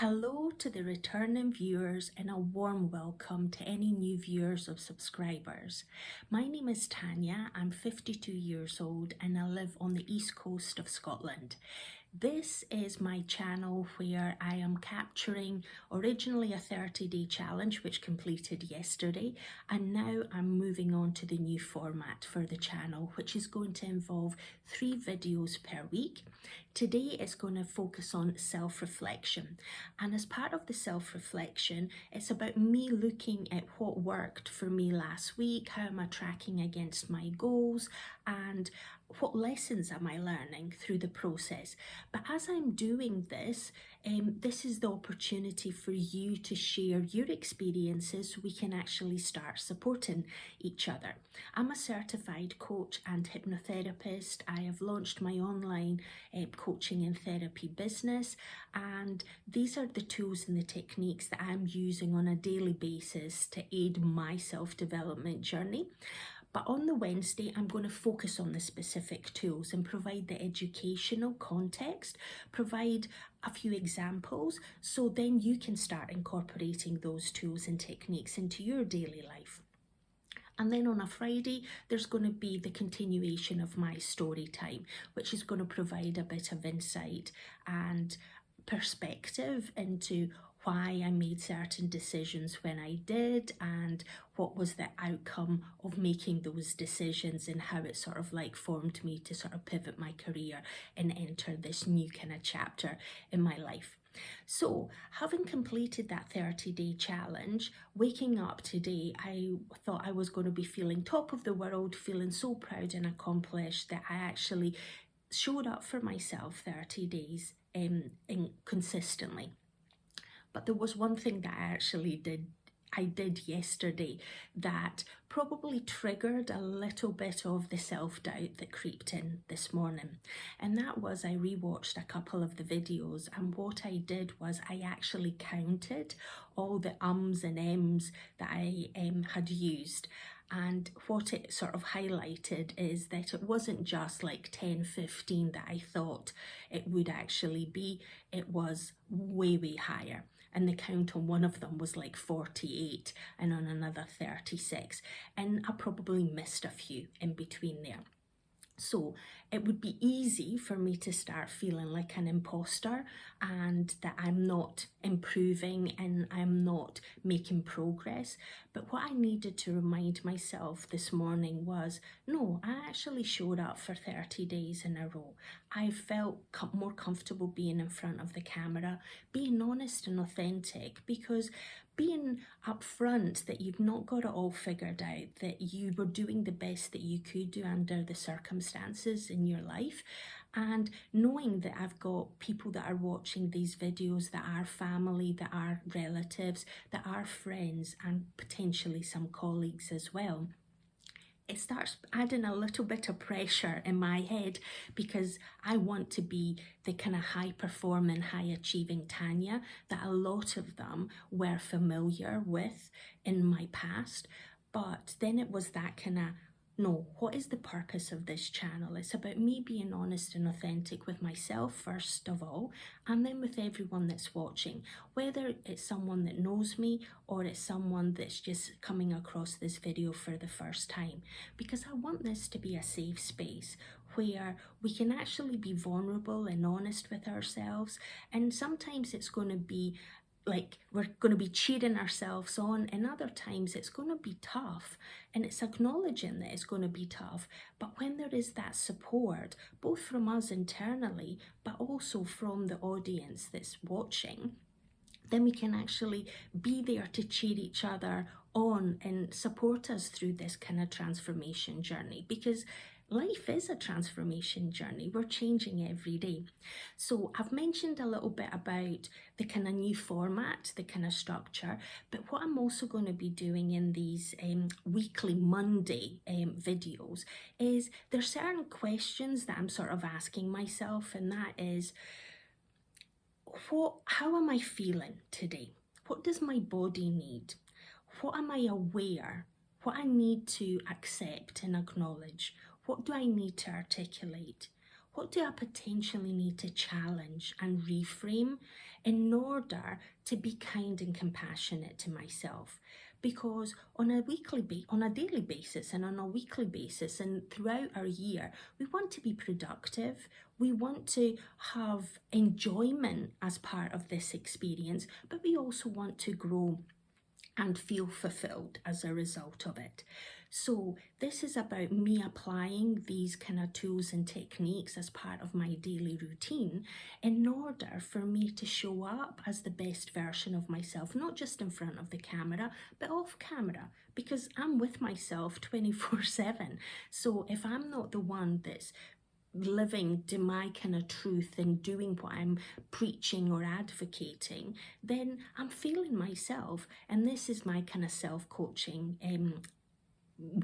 Hello to the returning viewers and a warm welcome to any new viewers or subscribers. My name is Tanya, I'm 52 years old and I live on the east coast of Scotland. This is my channel where I am capturing originally a 30-day challenge which completed yesterday, and now I'm moving on to the new format for the channel, which is going to involve 3 videos per week. Today is going to focus on self-reflection, and as part of the self-reflection it's about me looking at what worked for me last week, how am I tracking against my goals, and what lessons am I learning through the process. But as I'm doing this, this is the opportunity for you to share your experiences so we can actually start supporting each other. I'm a certified coach and hypnotherapist. I have launched my online coaching and therapy business, and these are the tools and the techniques that I'm using on a daily basis to aid my self-development journey. But on the Wednesday, I'm going to focus on the specific tools and provide the educational context, provide a few examples, so then you can start incorporating those tools and techniques into your daily life. And then on a Friday, there's going to be the continuation of my story time, which is going to provide a bit of insight and perspective into why I made certain decisions when I did, and what was the outcome of making those decisions, and how it sort of like formed me to sort of pivot my career and enter this new kind of chapter in my life. So, having completed that 30-day challenge, waking up today, I thought I was going to be feeling top of the world, feeling so proud and accomplished that I actually showed up for myself 30 days consistently. But there was one thing that I did yesterday that probably triggered a little bit of the self-doubt that creeped in this morning. And that was, I rewatched a couple of the videos, and what I did was I actually counted all the ums and ems that I had used. And what it sort of highlighted is that it wasn't just like 10, 15 that I thought it would actually be. It was way, way higher. And the count on one of them was like 48 and on another 36. And I probably missed a few in between there. So it would be easy for me to start feeling like an imposter and that I'm not improving and I'm not making progress. But what I needed to remind myself this morning was, no, I actually showed up for 30 days in a row. I felt more comfortable being in front of the camera, being honest and authentic, because being upfront that you've not got it all figured out, that you were doing the best that you could do under the circumstances in your life, and knowing that I've got people that are watching these videos that are family, that are relatives, that are friends, and potentially some colleagues as well. It starts adding a little bit of pressure in my head, because I want to be the kind of high performing, high achieving Tanya that a lot of them were familiar with in my past. But then it was that kind of, no, what is the purpose of this channel? It's about me being honest and authentic with myself first of all, and then with everyone that's watching, whether it's someone that knows me or it's someone that's just coming across this video for the first time. Because I want this to be a safe space where we can actually be vulnerable and honest with ourselves, and sometimes it's going to be like we're going to be cheering ourselves on, and other times it's going to be tough, and it's acknowledging that it's going to be tough. But when there is that support, both from us internally but also from the audience that's watching, then we can actually be there to cheer each other on and support us through this kind of transformation journey, because life is a transformation journey. We're changing every day. So I've mentioned a little bit about the kind of new format, the kind of structure, but what I'm also going to be doing in these weekly Monday videos is there's certain questions that I'm sort of asking myself, and that is, how am I feeling today? What does my body need? What am I aware? What I need to accept and acknowledge? What do I need to articulate? What do I potentially need to challenge and reframe in order to be kind and compassionate to myself? Because on a daily basis and on a weekly basis and throughout our year, we want to be productive. We want to have enjoyment as part of this experience, but we also want to grow and feel fulfilled as a result of it. So this is about me applying these kind of tools and techniques as part of my daily routine in order for me to show up as the best version of myself, not just in front of the camera, but off camera, because I'm with myself 24/7. So if I'm not the one that's living to my kind of truth and doing what I'm preaching or advocating, then I'm failing myself. And this is my kind of self-coaching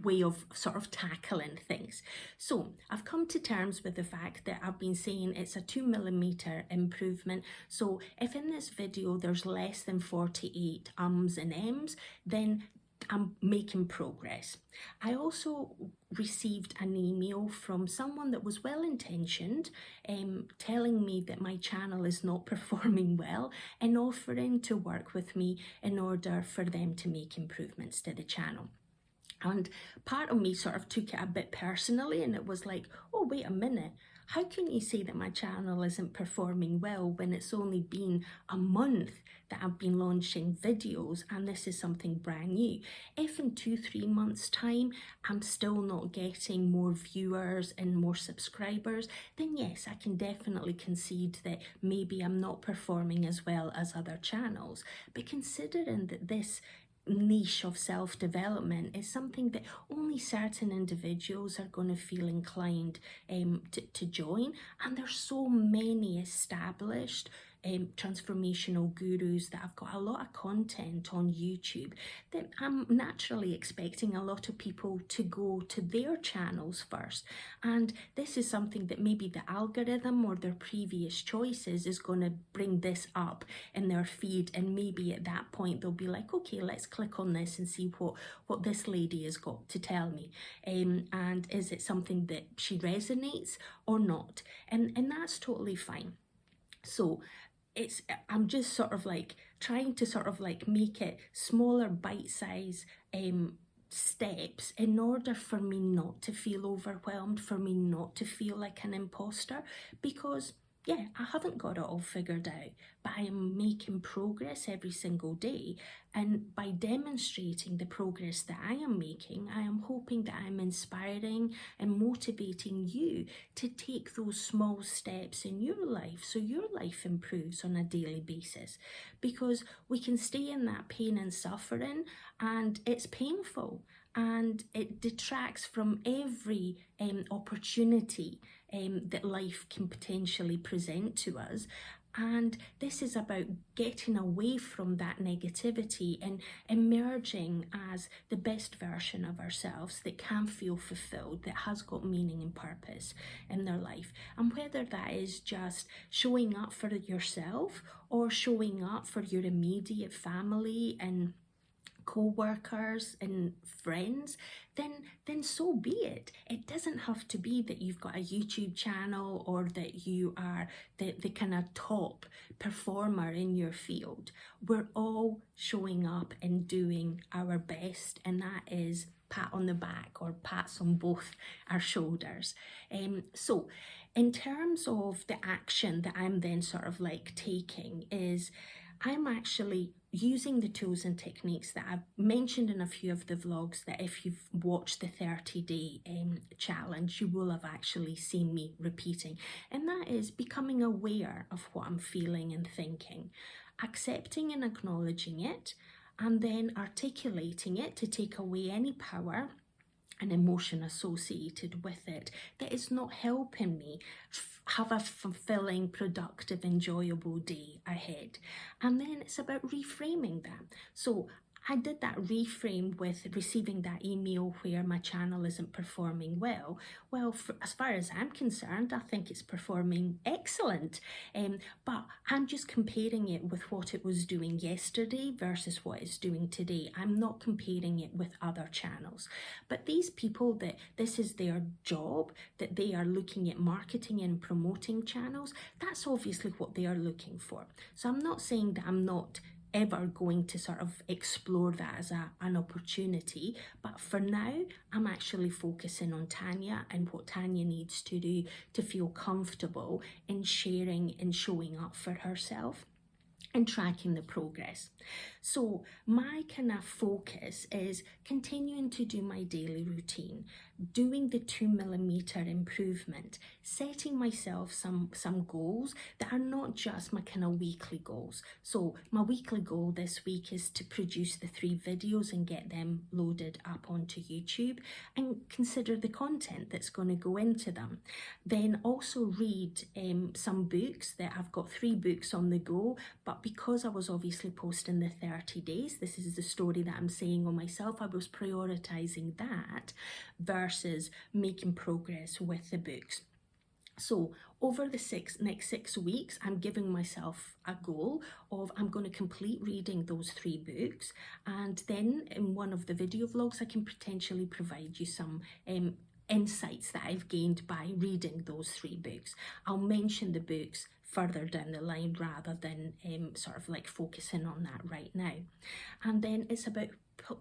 way of sort of tackling things. So I've come to terms with the fact that I've been saying it's a 2mm improvement. So if in this video there's less than 48 ums and ems, then I'm making progress. I also received an email from someone that was well-intentioned, telling me that my channel is not performing well and offering to work with me in order for them to make improvements to the channel. And part of me sort of took it a bit personally, and it was like, oh, wait a minute. How can you say that my channel isn't performing well when it's only been a month that I've been launching videos and this is something brand new? If in 2-3 months time I'm still not getting more viewers and more subscribers, then yes, I can definitely concede that maybe I'm not performing as well as other channels. But considering that this niche of self-development is something that only certain individuals are going to feel inclined to join, and there's so many established transformational gurus that have got a lot of content on YouTube, that I'm naturally expecting a lot of people to go to their channels first. And this is something that maybe the algorithm or their previous choices is going to bring this up in their feed, and maybe at that point they'll be like, okay, let's click on this and see what this lady has got to tell me, and is it something that she resonates or not, and that's totally fine. So I'm just sort of like trying to sort of like make it smaller bite-size steps in order for me not to feel overwhelmed, for me not to feel like an imposter, because yeah, I haven't got it all figured out, but I am making progress every single day. And by demonstrating the progress that I am making, I am hoping that I'm inspiring and motivating you to take those small steps in your life so your life improves on a daily basis. Because we can stay in that pain and suffering, and it's painful, and it detracts from every opportunity that life can potentially present to us. And this is about getting away from that negativity and emerging as the best version of ourselves that can feel fulfilled, that has got meaning and purpose in their life. And whether that is just showing up for yourself or showing up for your immediate family and co-workers and friends, then so be it. It doesn't have to be that you've got a YouTube channel or that you are the kind of top performer in your field. We're all showing up and doing our best, and that is pat on the back or pats on both our shoulders. So in terms of the action that I'm then sort of like taking is I'm actually using the tools and techniques that I've mentioned in a few of the vlogs, that if you've watched the 30-day challenge, you will have actually seen me repeating. And that is becoming aware of what I'm feeling and thinking, accepting and acknowledging it, and then articulating it to take away any power and emotion associated with it that is not helping me have a fulfilling, productive, enjoyable day ahead. And then it's about reframing that. So I did that reframe with receiving that email where my channel isn't performing well. Well, as far as I'm concerned, I think it's performing excellent. But I'm just comparing it with what it was doing yesterday versus what it's doing today. I'm not comparing it with other channels. But these people that this is their job, that they are looking at marketing and promoting channels, that's obviously what they are looking for. So I'm not saying that I'm not ever going to sort of explore that as an opportunity, but for now I'm actually focusing on Tanya and what Tanya needs to do to feel comfortable in sharing and showing up for herself and tracking the progress. So my kind of focus is continuing to do my daily routine, doing the 2mm improvement, setting myself some goals that are not just my kind of weekly goals. So my weekly goal this week is to produce the 3 videos and get them loaded up onto YouTube and consider the content that's going to go into them. Then also read some books. That I've got 3 books on the go, but because I was obviously posting the 30 days, this is the story that I'm saying on myself, I was prioritizing that versus making progress with the books. So over the next 6 weeks, I'm giving myself a goal of I'm going to complete reading those 3 books, and then in one of the video vlogs I can potentially provide you some insights that I've gained by reading those 3 books. I'll mention the books further down the line rather than sort of like focusing on that right now. And then it's about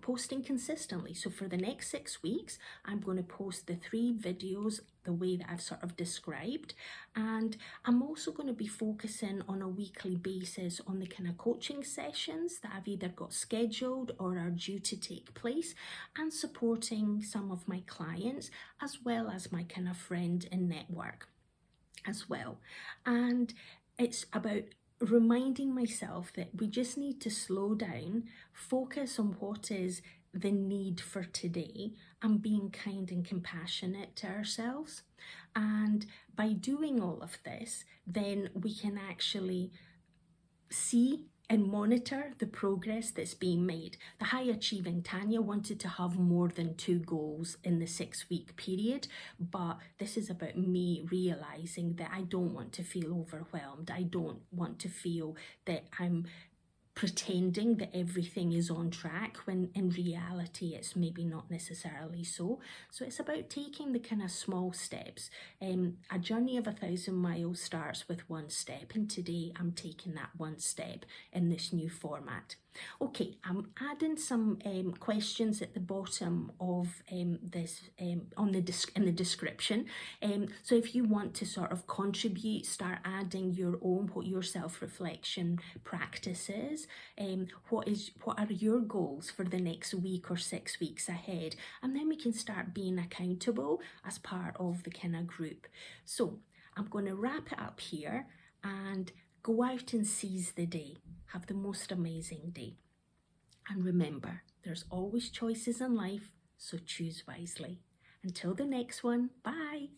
posting consistently. So for the next 6 weeks, I'm going to post the 3 videos the way that I've sort of described, and I'm also going to be focusing on a weekly basis on the kind of coaching sessions that I've either got scheduled or are due to take place, and supporting some of my clients as well as my kind of friend and network as well. And it's about reminding myself that we just need to slow down, focus on what is the need for today, and being kind and compassionate to ourselves. And by doing all of this, then we can actually see and monitor the progress that's being made. The high achieving Tanya wanted to have more than 2 goals in the 6-week period, but this is about me realizing that I don't want to feel overwhelmed. I don't want to feel that I'm pretending that everything is on track when in reality it's maybe not necessarily so. So it's about taking the kind of small steps. A journey of 1,000 miles starts with 1 step, and today I'm taking that 1 step in this new format. Okay, I'm adding some questions at the bottom of this in the description. So if you want to sort of contribute, start adding your own, what your self-reflection practices, what are your goals for the next week or 6 weeks ahead, and then we can start being accountable as part of the kind of group. So I'm going to wrap it up here and go out and seize the day. Have the most amazing day. And remember, there's always choices in life, so choose wisely. Until the next one, bye.